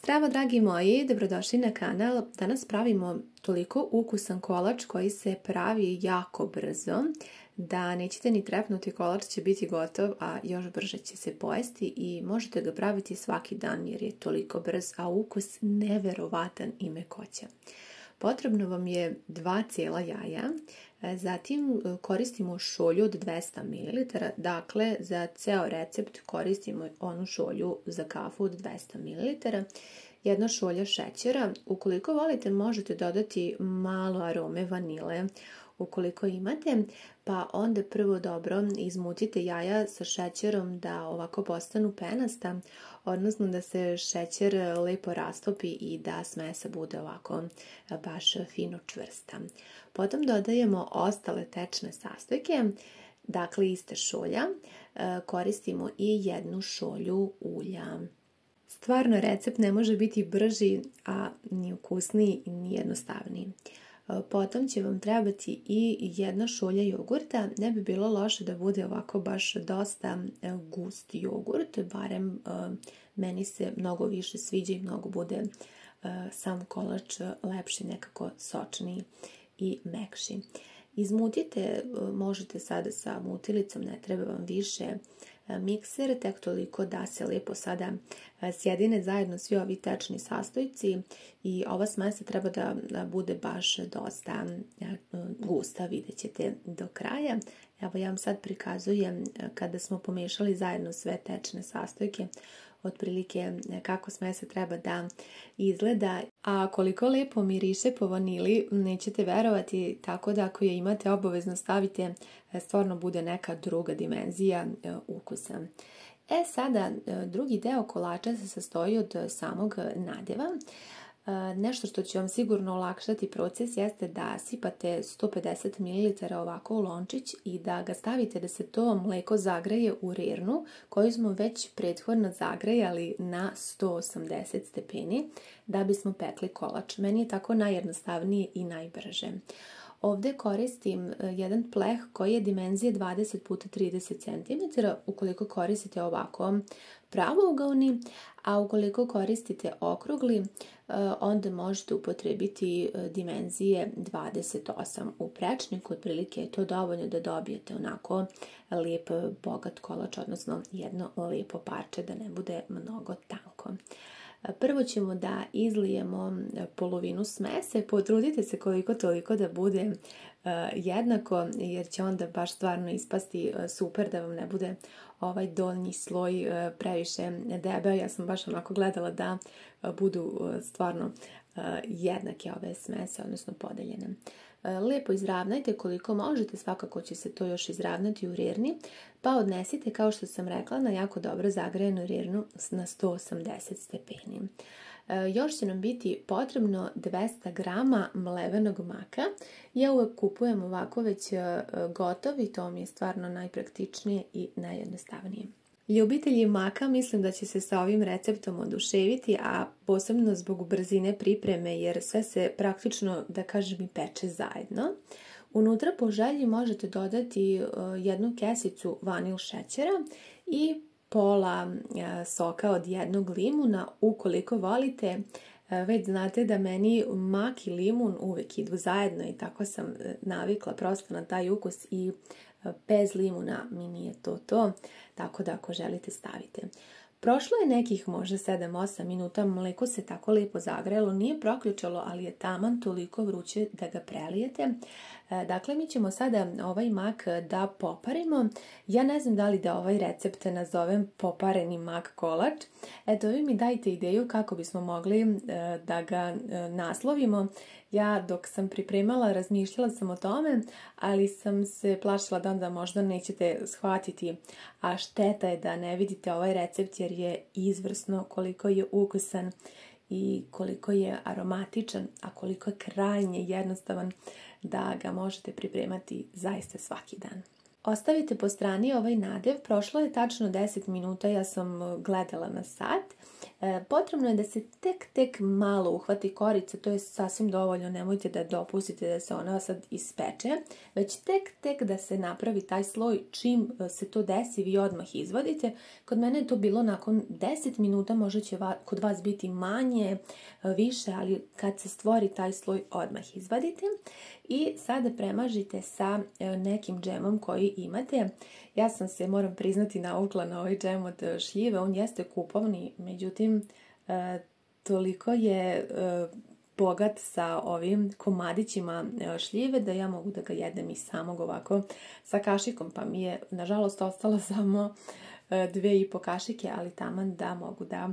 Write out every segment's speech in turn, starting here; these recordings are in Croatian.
Zdravo dragi moji, dobrodošli na kanal. Danas pravimo toliko ukusan kolač koji se pravi jako brzo da nećete ni trepnuti, kolač će biti gotov, a još brže će se pojesti i možete ga praviti svaki dan jer je toliko brz, a ukus neverovatan i mekoća. Potrebno vam je 2 cijela jaja, zatim koristimo šolju od 200 ml, dakle za ceo recept koristimo onu šolju za kafu od 200 ml, 1 šolja šećera, ukoliko volite možete dodati malo arome vanile ukoliko imate, pa onda prvo dobro izmutite jaja sa šećerom da ovako postanu penasta, odnosno da se šećer lepo rastopi i da smesa bude ovako baš fino čvrsta. Potom dodajemo ostale tečne sastojke, dakle iste šolja, koristimo i 1 šolju ulja. Stvarno recept ne može biti brži, a ni ukusniji ni jednostavniji. Potom će vam trebati i 1 šolja jogurta, ne bi bilo loše da bude ovako baš dosta gust jogurt, barem meni se mnogo više sviđa i mnogo bude sam kolač lepši, nekako sočniji i mekši. Izmutite, možete sada sa mutilicom, ne treba vam više mikser, tek toliko da se lijepo sada sjedine zajedno svi ovi tečni sastojci i ova smesa treba da bude baš dosta gusta, vidjet ćete do kraja. Evo ja vam sad prikazujem kada smo pomiješali zajedno sve tečne sastojke, otprilike kako smesa treba da izgleda, a koliko lijepo miriše po vanili nećete verovati, tako da ako je imate obavezno stavite, stvarno bude neka druga dimenzija ukusa. Sada drugi deo kolača se sastoji od samog nadeva. Nešto što će vam sigurno olakšati proces jeste da sipate 150 ml ovako u lončić i da ga stavite da se to mleko zagreje u rernu koju smo već prethodno zagrejali na 180 stepeni da bismo pekli kolač. Meni je tako najjednostavnije i najbrže. Ovdje koristim jedan pleh koji je dimenzije 20 x 30 cm, ukoliko koristite ovako pravougaoni, a ukoliko koristite okrugli, onda možete upotrebiti dimenzije 28 u prečniku, otprilike je to dovoljno da dobijete onako lijep bogat kolač, odnosno jedno lijepo parče da ne bude mnogo tanko. Prvo ćemo da izlijemo polovinu smese, potrudite se koliko toliko da bude jednako jer će onda baš stvarno ispasti super da vam ne bude ovaj donji sloj previše debeo. Ja sam baš onako gledala da budu stvarno jednake ove smese, odnosno podeljene. Lijepo izravnajte koliko možete, svakako će se to još izravnati u rerni, pa odnesite, kao što sam rekla, na jako dobro zagrejanu rernu na 180 stepeni. Još će nam biti potrebno 200 grama mlevenog maka. Ja uvek kupujem ovako već gotov i to mi je stvarno najpraktičnije i najjednostavnije. Ljubitelji maka mislim da će se sa ovim receptom oduševiti, a posebno zbog brzine pripreme jer sve se praktično, da kažem, i peče zajedno. Unutra po želji možete dodati 1 kesicu vanil šećera i pola soka od 1 limuna ukoliko volite. Već znate da meni mak i limun uvijek idu zajedno i tako sam navikla prosto na taj ukus i bez limuna mi nije to, tako da ako želite stavite. Prošlo je nekih možda 7-8 minuta, mleko se tako lijepo zagrelo, nije proključalo, ali je taman toliko vruće da ga prelijete. Dakle, mi ćemo sada ovaj mak da poparimo. Ja ne znam da li da ovaj recept nazovem popareni mak kolač. Eto, vi mi dajte ideju kako bismo mogli da ga naslovimo. Ja dok sam pripremala razmišljala sam o tome, ali sam se plašila da onda možda nećete shvatiti, a šteta je da ne vidite ovaj recept jer je izvrsno, koliko je ukusan i koliko je aromatičan, a koliko je krajnje jednostavan da ga možete pripremati zaista svaki dan. Ostavite po strani ovaj nadev, prošlo je tačno 10 minuta, ja sam gledala na sat. Potrebno je da se tek malo uhvati korica, to je sasvim dovoljno, nemojte da dopustite da se ona sad ispeče, već tek da se napravi taj sloj. Čim se to desi, vi odmah izvadite. Kod mene je to bilo nakon 10 minuta, možda će kod vas biti manje, više, ali kad se stvori taj sloj, odmah izvadite. I sada premažite sa nekim džemom koji imate. Ja sam se, moram priznati, navukla na ovaj džem od šljive. On jeste kupovni, međutim, toliko je bogat sa ovim komadićima šljive da ja mogu da ga jedem i samog ovako sa kašikom. Pa mi je, nažalost, ostalo samo 2,5 kašike, ali taman da mogu da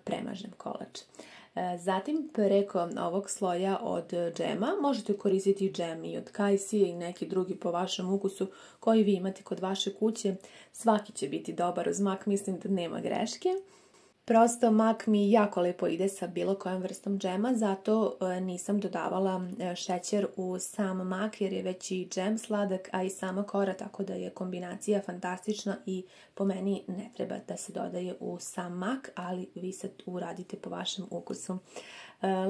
premažem kolač. Zatim, preko ovog sloja od džema možete koristiti džem i od kajsije i neki drugi po vašem ukusu koji vi imate kod vaše kuće. Svaki će biti dobar uz mak, mislim da nema greške. Prosto mak mi jako lepo ide sa bilo kojom vrstom džema, zato nisam dodavala šećer u sam mak jer je već i džem sladak, a i sama kora, tako da je kombinacija fantastična i po meni ne treba da se dodaje u sam mak, ali vi sad uradite po vašem ukusu.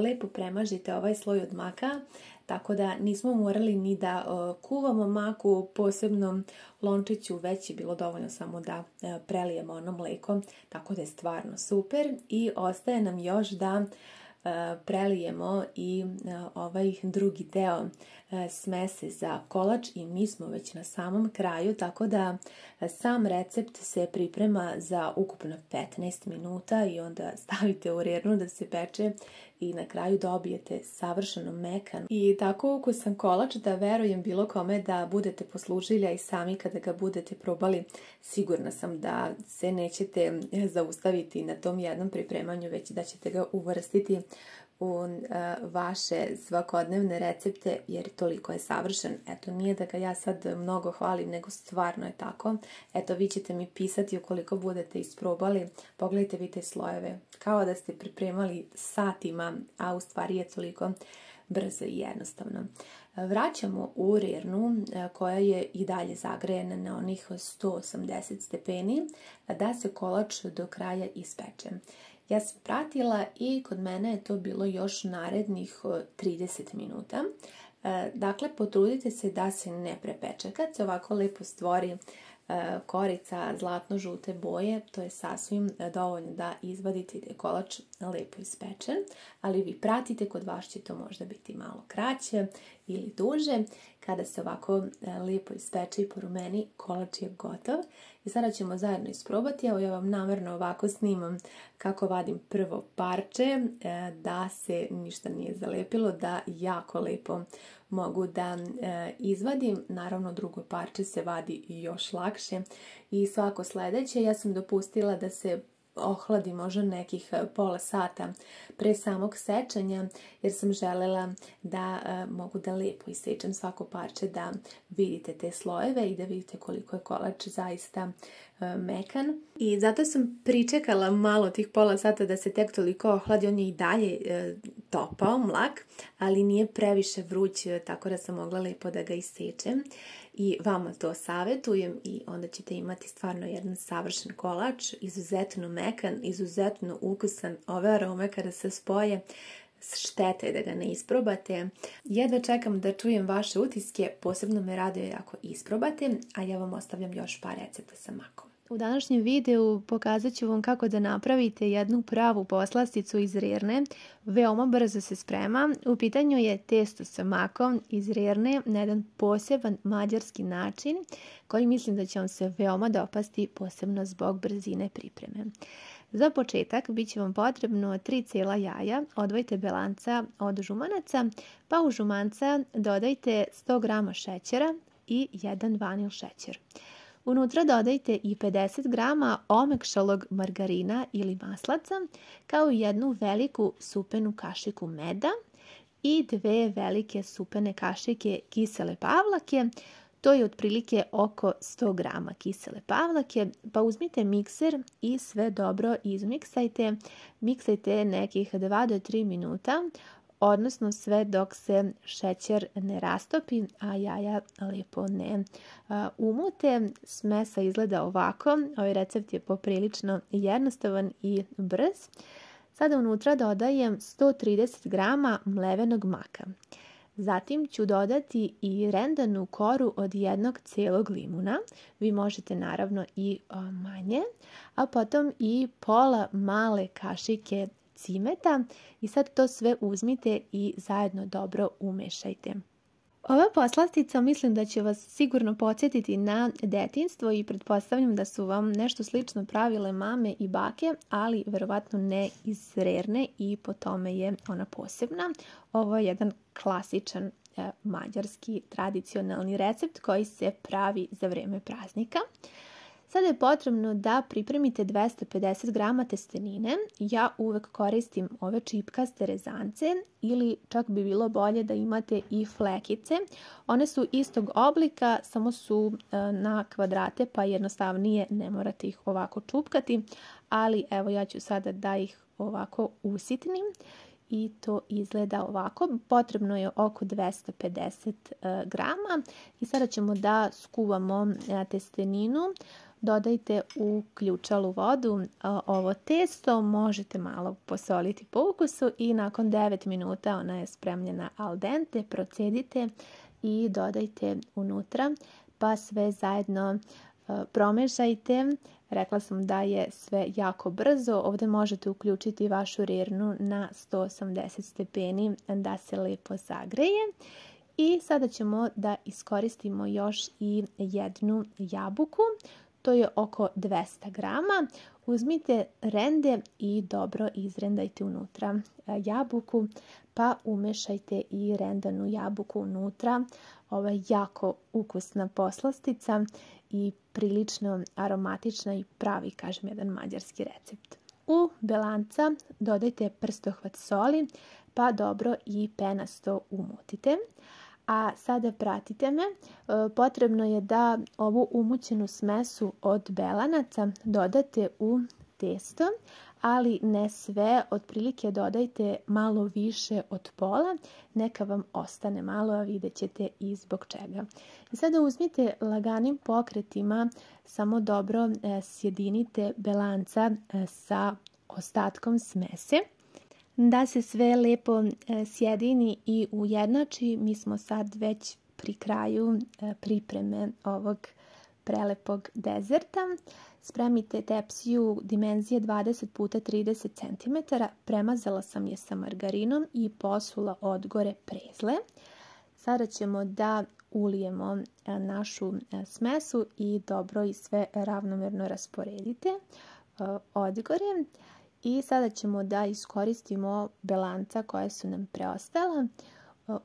Lepo premažite ovaj sloj od maka, tako da nismo morali ni da kuvamo mak u posebnom lončiću, već je bilo dovoljno samo da prelijemo ono mleko, tako da je stvarno super. I ostaje nam još da prelijemo i ovaj drugi deo smese za kolač i mi smo već na samom kraju, tako da sam recept se priprema za ukupno 15 minuta i onda stavite u rernu da se peče i na kraju dobijete savršeno mekan i tako ukusan kolač da verujem bilo kome da budete poslužili, a i sami kada ga budete probali, sigurna sam da se nećete zaustaviti na tom jednom pripremanju, već da ćete ga uvrstiti u vaše svakodnevne recepte jer toliko je savršen. Eto, nije da ga ja sad mnogo hvalim, nego stvarno je tako. Eto, vi ćete mi pisati ukoliko budete isprobali. Pogledajte vi te slojeve, kao da ste pripremali satima, a u stvari je toliko brzo i jednostavno. Vraćamo u rernu koja je i dalje zagrejena na onih 180 stepeni da se kolač do kraja ispeče. Ja sam pratila i kod mene je to bilo još narednih 30 minuta. Dakle, potrudite se da se ne prepeče. Kad se ovako lepo stvori korica zlatno-žute boje, to je sasvim dovoljno da izvadite da je kolač lepo ispečen, ali vi pratite, kod vas će to možda biti malo kraće ili duže. Kada se ovako lepo ispeče i porumeni, kolač je gotov. I sada ćemo zajedno isprobati. Evo, ja vam namjerno ovako snimam kako vadim prvo parče, da se ništa nije zalepilo, da jako lepo mogu da izvadim. Naravno, drugo parče se vadi još lakše i svako sljedeće. Ja sam dopustila da se ohladi možda nekih pola sata pre samog sečenja, jer sam želela da mogu da lepo isečem svako parče, da vidite te slojeve i da vidite koliko je kolač zaista mekan. I zato sam pričekala malo tih pola sata da se tek toliko ohladi. On je i dalje topao, mlak, ali nije previše vruć, tako da sam mogla lepo da ga isečem. I vama to savjetujem i onda ćete imati stvarno jedan savršen kolač, izuzetno mekan, izuzetno ukusan. Ove arome kada se spoje, štete da ga ne isprobate. Jedva čekam da čujem vaše utiske, posebno me raduje ako isprobate, a ja vam ostavljam još par recepta sa makom. U današnjem videu pokazat ću vam kako da napravite jednu pravu poslasticu iz rerne. Veoma brzo se sprema. U pitanju je testo sa makom iz rerne na jedan poseban mađarski način koji mislim da će vam se veoma dopasti, posebno zbog brzine pripreme. Za početak bit će vam potrebno 3 cijela jaja, odvojite belanca od žumanaca, pa u žumanca dodajte 100 g šećera i 1 vanil šećer. Unutra dodajte i 50 g omekšalog margarina ili maslaca, kao i jednu veliku supenu kašiku meda i 2 velike supene kašike kisele pavlake. To je otprilike oko 100 g kisele pavlake, pa uzmite mikser i sve dobro izmiksajte. Miksajte nekih 2 do 3 minuta. odnosno sve dok se šećer ne rastopi, a jaja lepo ne umute. Smesa izgleda ovako. Ovaj recept je poprilično jednostavan i brz. Sada unutra dodajem 130 grama mlevenog maka. Zatim ću dodati i rendanu koru od jednog cijelog limuna. Vi možete naravno i manje. A potom i pola male kašike cimeta. I sad to sve uzmite i zajedno dobro umešajte. Ova poslastica mislim da će vas sigurno podsjetiti na detinjstvo i pretpostavljam da su vam nešto slično pravile mame i bake, ali verovatno ne iz rerne i po tome je ona posebna. Ovo je jedan klasičan mađarski tradicionalni recept koji se pravi za vrijeme praznika. Sada je potrebno da pripremite 250 grama testenine. Ja uvek koristim ove čipkaste rezance ili čak bi bilo bolje da imate i flekice. One su istog oblika, samo su na kvadrate pa jednostavnije, ne morate ih ovako čupkati. Ali evo ja ću sada da ih ovako usitnim. I to izgleda ovako. Potrebno je oko 250 grama. I sada ćemo da skuvamo testeninu. Dodajte u ključalu vodu ovo testo, možete malo posoliti po ukusu i nakon 9 minuta ona je spremljena al dente. Procedite i dodajte unutra pa sve zajedno promešajte. Rekla sam da je sve jako brzo. Ovdje možete uključiti vašu rernu na 180 stepeni da se lepo zagreje. I sada ćemo da iskoristimo još i jednu jabuku. To je oko 200 grama. Uzmite rende i dobro izrendajte unutra jabuku, pa umešajte i rendanu jabuku unutra. Ovo je jako ukusna poslastica i prilično aromatična i pravi, kažem, jedan mađarski recept. U belanca dodajte prstohvat soli, pa dobro i penasto umutite. A sada pratite me, potrebno je da ovu umućenu smesu od belanaca dodate u testo, ali ne sve, otprilike dodajte malo više od pola, neka vam ostane malo, a vidjet ćete i zbog čega. I sada uzmite laganim pokretima, samo dobro sjedinite belanca sa ostatkom smese. Da se sve lepo sjedini i ujednači, mi smo sad već pri kraju pripreme ovog prelepog dezerta. Spremite tepsiju dimenzije 20 x 30 cm. Premazala sam je sa margarinom i posula od gore prezle. Sada ćemo da ulijemo našu smesu i dobro i sve ravnomjerno rasporedite od gore. I sada ćemo da iskoristimo belanca koje su nam preostala.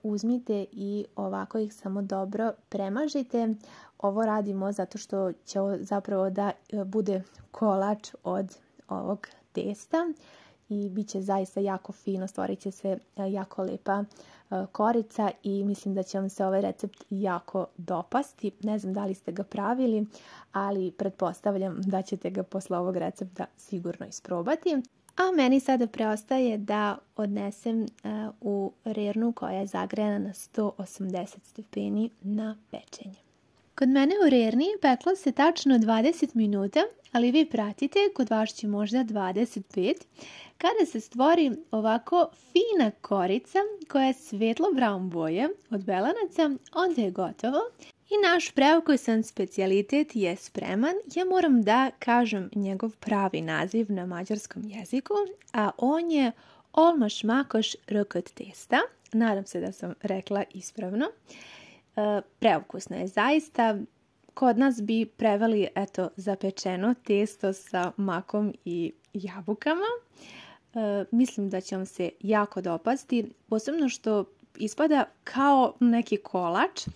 Uzmite i ovako ih samo dobro premažite. Ovo radimo zato što će zapravo da bude kolač od ovog testa. I bit će zaista jako fino, stvorit će se jako lepa korica i mislim da će vam se ovaj recept jako dopasti. Ne znam da li ste ga pravili, ali pretpostavljam da ćete ga posle ovog recepta sigurno isprobati. A meni sada preostaje da odnesem u rernu koja je zagrejana na 180 stepeni na pečenje. Kod mene u rerni peklo se tačno 20 minuta, ali vi pratite, kod vas će možda 25. Kada se stvori ovako fina korica koja je svetlo brown boje od belanaca, onda je gotovo. I naš preukusan specijalitet je spreman. Ja moram da kažem njegov pravi naziv na mađarskom jeziku, a on je olmaš makoš rkot testa. Nadam se da sam rekla ispravno. Preukusno je zaista. Kod nas bi preveli zapečeno testo sa makom i jabukama. Mislim da će vam se jako dopasti, posebno što ispada kao neki kolač.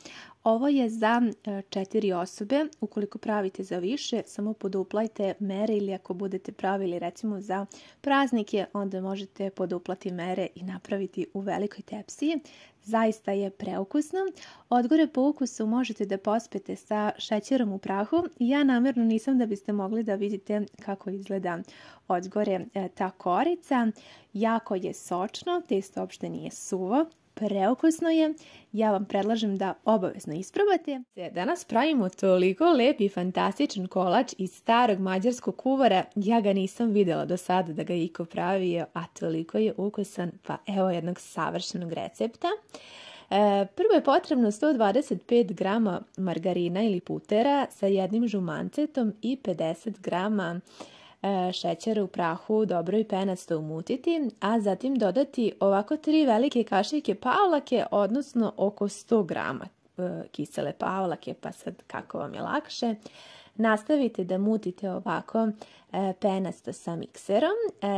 Ovo je za 4 osobe. Ukoliko pravite za više, samo poduplajte mere, ili ako budete pravili recimo za praznike, onda možete poduplati mere i napraviti u velikoj tepsiji. Zaista je preukusno. Odgore po ukusu možete da pospete sa šećerom u prahu. Ja namjerno nisam da biste mogli da vidite kako izgleda odgore ta korica. Jako je sočno, testo uopšte nije suvo. Preukusno je. Ja vam predlažem da obavezno isprobate. Danas pravimo toliko lep i fantastičan kolač iz starog mađarskog kuvara. Ja ga nisam vidjela do sada da ga iko pravio, a toliko je ukusan. Pa evo jednog savršenog recepta. Prvo je potrebno 125 grama margarina ili putera sa jednim žumancetom i 50 grama šećera u prahu dobro i penasto umutiti, a zatim dodati ovako 3 velike kašike pavlake, odnosno oko 100 grama kisele pavlake, pa sad kako vam je lakše. Nastavite da mutite ovako penasto sa mikserom,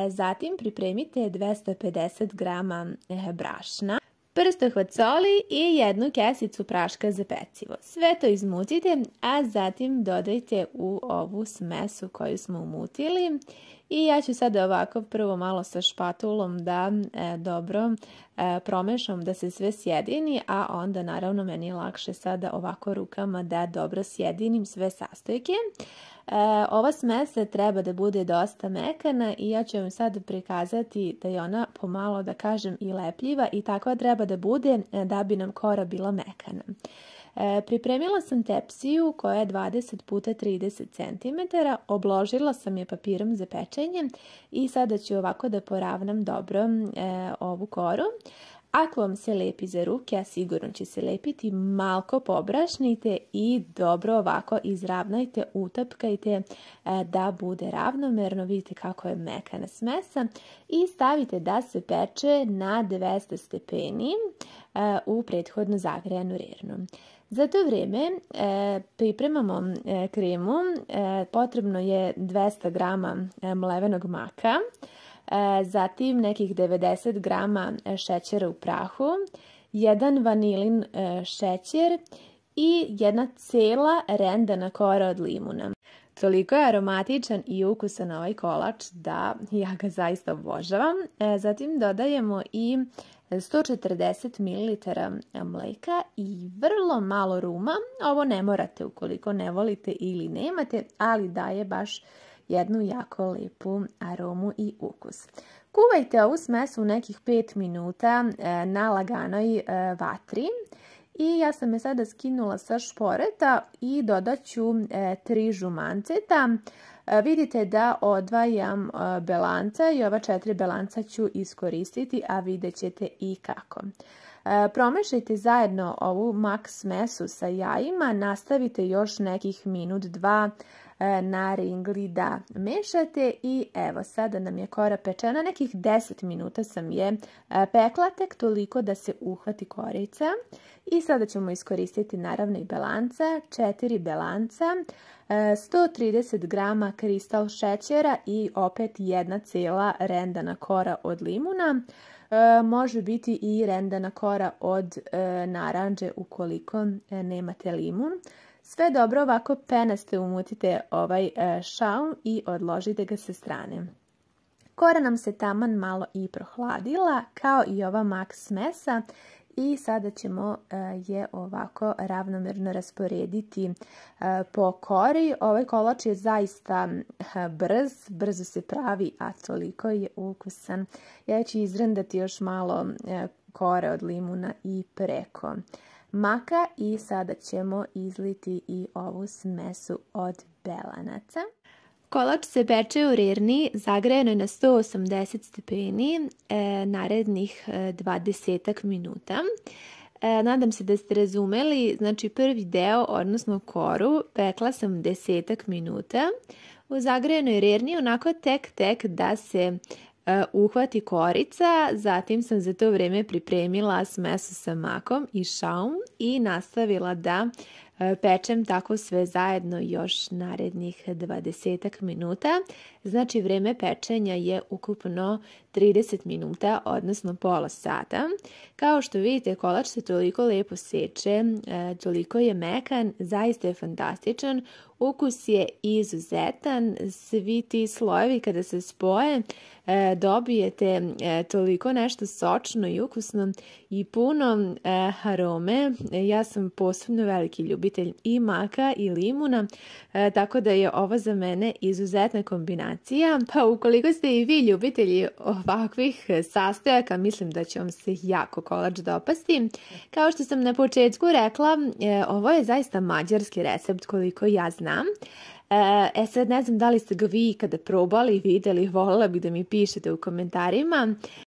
zatim pripremite 250 grama brašna, prstohvat soli i jednu kesicu praška za pecivo. Sve to izmutite, a zatim dodajte u ovu smesu koju smo umutili. I ja ću sada ovako prvo malo sa špatulom da dobro promešam da se sve sjedini, a onda naravno meni je lakše sada ovako rukama da dobro sjedinim sve sastojke. Ova smesa treba da bude dosta mekana i ja ću vam sad prikazati da je ona pomalo, da kažem, i lepljiva i takva treba da bude da bi nam kora bila mekana. Pripremila sam tepsiju koja je 20 puta 30 cm, obložila sam je papirom za pečenje i sada ću ovako da poravnam dobro ovu koru. Ako vam se lepi za ruke, a sigurno će se lepiti, malko pobrašnite i dobro ovako izravnajte, utapkajte da bude ravnomerno. Vidite kako je mekana smesa i stavite da se peče na 200 stepeni u prethodno zagrejanu rernu. Za to vrijeme pripremamo kremu. Potrebno je 200 grama mlevenog maka, zatim nekih 90 grama šećera u prahu, jedan vanilin šećer i jedna cela rendana kora od limuna. Toliko je aromatičan i ukusan ovaj kolač da ja ga zaista obožavam. Zatim dodajemo i 140 ml mleka i vrlo malo ruma. Ovo ne morate ukoliko ne volite ili nemate, ali daje baš jednu jako lepu aromu i ukus. Kuvajte ovu smesu nekih 5 minuta na laganoj vatri. I ja sam je sada skinula sa šporeta i dodat ću 3 žumanceta. Vidite da odvajam belanca i ova 4 belanca ću iskoristiti, a vidjet ćete i kako. Promešajte zajedno ovu mak smesu sa jajima, nastavite još nekih minut, 2 na ringli da mešate i evo sada nam je kora pečena, nekih 10 minuta sam je pekla, tek toliko da se uhvati korica i sada ćemo iskoristiti naravno i belanca, 4 belanca, 130 grama kristal šećera i opet jedna cijela rendana kora od limuna. Može biti i rendana kora od naranđe ukoliko nemate limun. Sve dobro ovako penaste umutite ovaj šaum i odložite ga sa strane. Kora nam se taman malo i prohladila, kao i ova mak smesa, i sada ćemo je ovako ravnomerno rasporediti po kori. Ovaj kolač je zaista brzo se pravi, a toliko je ukusan. Ja ću izrendati još malo kore od limuna i preko maka i sada ćemo izliti i ovu smesu od belanaca. Kolač se peče u rerni zagrejanoj na 180 stepeni narednih 20 minuta. Nadam se da ste razumeli, znači prvi deo, odnosno koru, pekla sam 10 minuta u zagrejanoj rerni, onako tek da se uhvati korica, zatim sam za to vrijeme pripremila smesu sa makom i šaum i nastavila da Pečem tako sve zajedno još narednih 20 minuta. Znači vrijeme pečenja je ukupno 30 minuta, odnosno pola sata. Kao što vidite, kolač se toliko lijepo seče, toliko je mekan, zaista je fantastičan. Ukus je izuzetan, svi ti slojevi kada se spoje dobijete toliko nešto sočno i ukusno i puno arome. Ja sam posebno veliki ljubitelj i maka i limuna, tako da je ovo za mene izuzetna kombinacija. Pa ukoliko ste i vi ljubitelji ovakvih sastojaka, mislim da će vam se jako kolač dopasti. Kao što sam na početku rekla, ovo je zaista mađarski recept koliko ja znam. Sad ne znam da li ste ga vi ikada probali, vidjeli, voljela bih da mi pišete u komentarima.